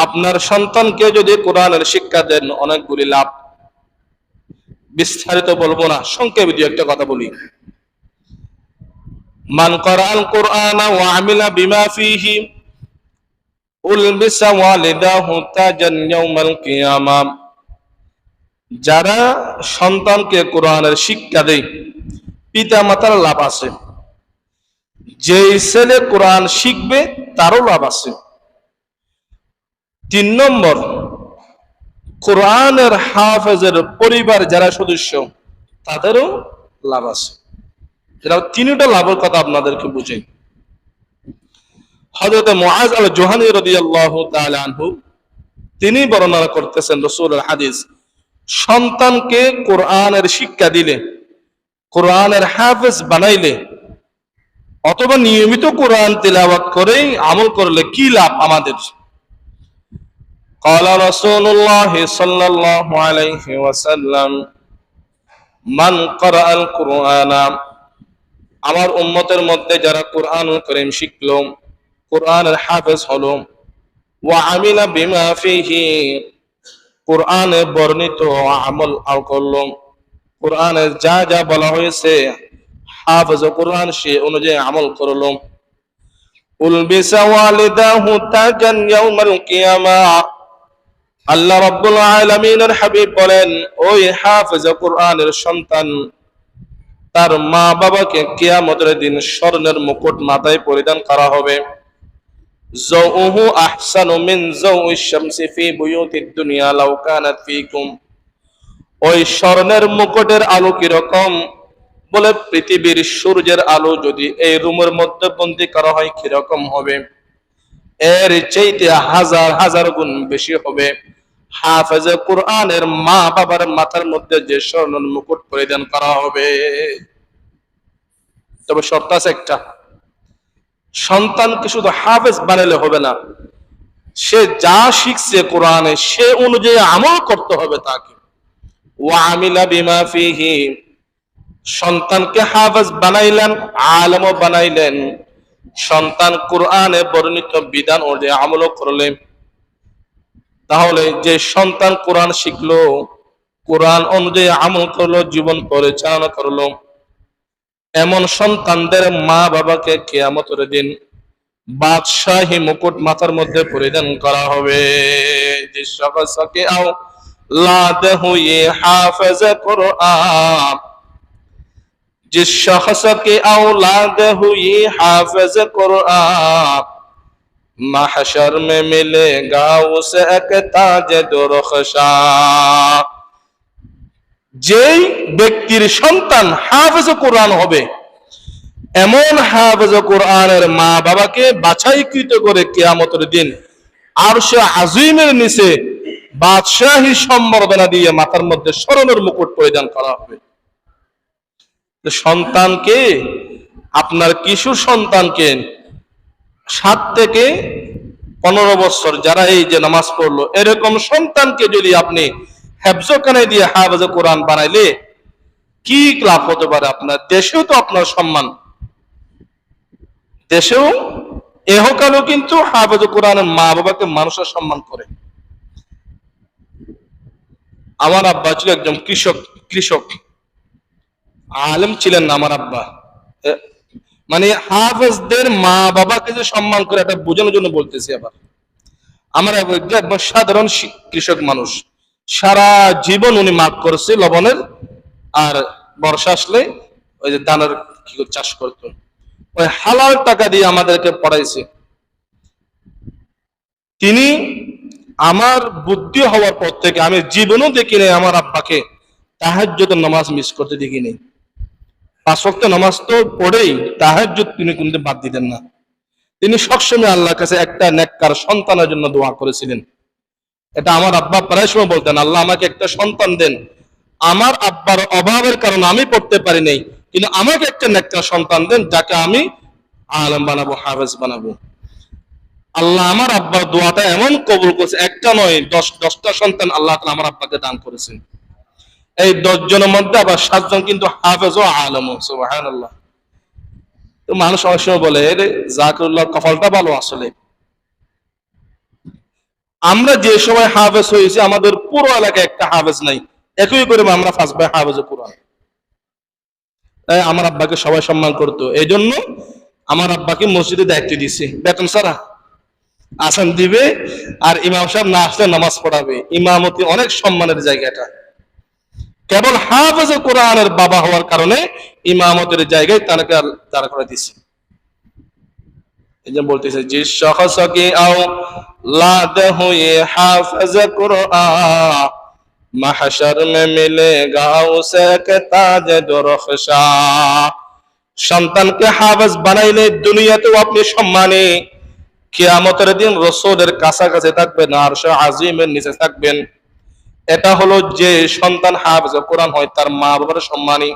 আপনার সন্তানকে যদি কোরআনের শিক্ষা দেন, অনেকগুলি লাভ। বিস্তারিত বলবো না, সংক্ষেপে দুই একটা কথা বলি। মান ক্বারাআল কুরআনা ওয়া আমিলা বিমা ফীহি উলবিসা ওয়ালিদাহু তাজান ইয়াউমাল কিয়ামাহ। যারা সন্তানকে কোরআনের শিক্ষা দেয়, পিতা মাতার লাভ আছে। যেই ছেলে কোরআন শিখবে তারও লাভ আছে। 3 নম্বর, কোরআনের হাফেজের পরিবার যারা সদস্য তাদেরও লাভ আছে। এরা তিনটা লাভের কথা আপনাদেরকে বুঝাই। হযরত মুআজ আল জুহানী রাদিয়াল্লাহু তাআলা আনহু তিনি বর্ণনা করতেছেন রাসূলের হাদিস, সন্তানকে কোরআনের শিক্ষা দিলে, কোরআনের হাফেজ বানাইলে অথবা নিয়মিত কোরআন তিলাওয়াত করেই আমল করলে কি লাভ আমাদের। قال رسول الله صلى الله عليه وسلم من قرأ القرآن, আমার উম্মতের মধ্যে যারা কোরআনুল কারীম শিখলো, কোরআনের হাফেজ হলো, ওয়া আমিলা বিমা ফীহি, কোরআনে বর্ণিত আমল করলো, কোরআনে যা যা বলা হয়েছে হাফেজ কোরআন সে অনুযায়ী আমল করলো, উলবিসা ওয়ালিদাহু তাজান ইয়াউমাল কিয়ামাহ, আল্লাহ রাব্বুল আলামিনের হাবিব বলেন, ওই হাফেজ কোরআনের সন্তান তার মা বাবাকে কিয়ামতের দিন স্বর্ণের মুকুট মাথায় পরিধান করা হবে। যাউহু আহসানু মিন যাউইশ শামসি ফি বুয়ুতিদ দুনিয়া লাউ কানাত ফীকুম, ওই স্বর্ণের মুকুটের আলো কি রকম, বলে পৃথিবীর সূর্যের আলো যদি এই রুমের মধ্যে বন্দী করা হয় কি রকম হবে, এর চাইতে হাজার হাজার গুণ বেশি হবে হাফেজে কোরআনের মা বাবার মাথার মধ্যে যে স্বর্ণের মুকুট পরিধান করা হবে। তবে শর্ত আছে একটা, সন্তানকে শুধু হাফেজ বানালে হবে না, সে যা শিখছে কোরআনে সে অনুযায়ী আমল করতে হবে তাকে। ওয়া আমিলা বিমা ফীহি, সন্তানকে হাফেজ বানাইলেন, আলেমও বানাইলেন, সন্তান কোরআনে বর্ণিত বিধান অনুযায়ী আমল করলেন, তাহলে যে সন্তান কোরআন শিখলো, কোরআন অনুযায়ী আমল করলো, জীবন পরিচালনা করলো, এমন সন্তানদের মা বাবাকে কিয়ামতের দিন বাদশাহী মুকুট মাথার মধ্যে পরিধান করা হবে। যে শখসকে আও লাদহু য়ে হাফেজ কোরআন, जिस शख्स के औलाद हुई हाफिज कुरान, महशर में मिलेगा उसे एक ताज दुरख्शा। যেই ব্যক্তির সন্তান হাফেজ কোরআন হবে, এমন হাফেজ কোরআনের মা বাবাকে বাছাইকৃত করে কিয়ামতের দিন আরশে আজিমের নিচে বাদশাহী সম্বর্ধনা দিয়ে মাথার মধ্যে স্বর্ণের মুকুট পরিধান করা হবে। সন্তানকে, আপনার কিশোর সন্তানকে 7 থেকে 15 বছর যারা এই যে নামাজ পড়লো, এরকম সন্তানকে যদি আপনি হেফজখানে দিয়ে হাফেজ কোরআন বানাইলে কি লাভ হতে পারে আপনার? দেশেও তো আপনার সম্মান, দেশেও এহকালেও কিন্তু হাফেজ কোরআনের মা বাবাকে মানুষের সম্মান করে। আমার আব্বা ছিল একজন কৃষক আলেম ছিলেন না আমার আব্বা। মানে হাফেজদের মা বাবাকে যে সম্মান করে এটা বোঝানোর জন্য বলতেছি। আবার আমার একবার সাধারণ কৃষক মানুষ, সারা জীবন উনি মাঠ করছে লবণের, আর বর্ষা আসলে ওই যে ধানের কি চাষ করতো, ওই হালাল টাকা দিয়ে আমাদেরকে পড়াইছে। তিনি, আমার বুদ্ধি হওয়ার পর থেকে আমি জীবনও দেখি নাই আমার আব্বাকে তাহাজ্জুদের নামাজ মিস করতে দেখি নাই। 5 ওয়াক্ত নামাজ তো পড়েই তাহাজ্জুদ তিনি কিন্তু বাদ দিতেন না। তিনি সবসময় আল্লাহর কাছে একটা নেককার সন্তানের জন্য দোয়া করেছিলেন। এটা আমার আব্বা প্রায় সময় বলতেন, আল্লাহ আমাকে একটা সন্তান দেন, আমার আব্বার অভাবের কারণে আমি পড়তে পারি নাই, কিন্তু আমাকে একটা নেককার সন্তান দেন যাকে আমি আলেম বানাবো, হাফেজ বানাবো। আল্লাহ আমার আব্বার দোয়াটা এমন কবুল করেছে, একটা নয় 10টা সন্তান আল্লাহ তাআলা আমার আব্বাকে দান করেছেন। এই 10 জনের মধ্যে আবার 7 জন কিন্তু হাফেজ ও আলেম। সুবহানাল্লাহ। তো মানুষ অনেক সময় বলে, জাকিরুল্লাহ কপালটা ভালো। আসলে আমরা যে সময় হাফেজ হয়েছি আমাদের পুরো এলাকায় একটা হাফেজ নাই, একই করে আমরা 5 ভাই হাফেজ কোরআন। তাই আমার আব্বাকে সবাই সম্মান করতো, এই জন্য আমার আব্বাকে মসজিদে দায়িত্ব দিছে, বেতন ছাড়া আসন দিবে আর ইমাম সাহেব না আসলে নামাজ পড়াবে। ইমামতি অনেক সম্মানের জায়গাটা, কেবল হাফেজ কোরআনের বাবা হওয়ার কারণে ইমামতের জায়গায় তাকে দাঁড় করে দিছে। এই যে বলতেছে যে শখস কি আও লাদ হুয়ে হাফেজ কোরআন মাহশর মে মিলেগা উসে কে তাজ দুরখশা। সন্তানকে হাফেজ বানাইলে দুনিয়াতেও আপনি সম্মানী, কিয়ামতের দিন রাসূলের কাছাকাছি থাকবেন, আরশে আজিমের নিচে থাকবেন। এটা হলো যে সন্তান হাফেজ কোরআন হয় তার মা বাবার সম্মানী।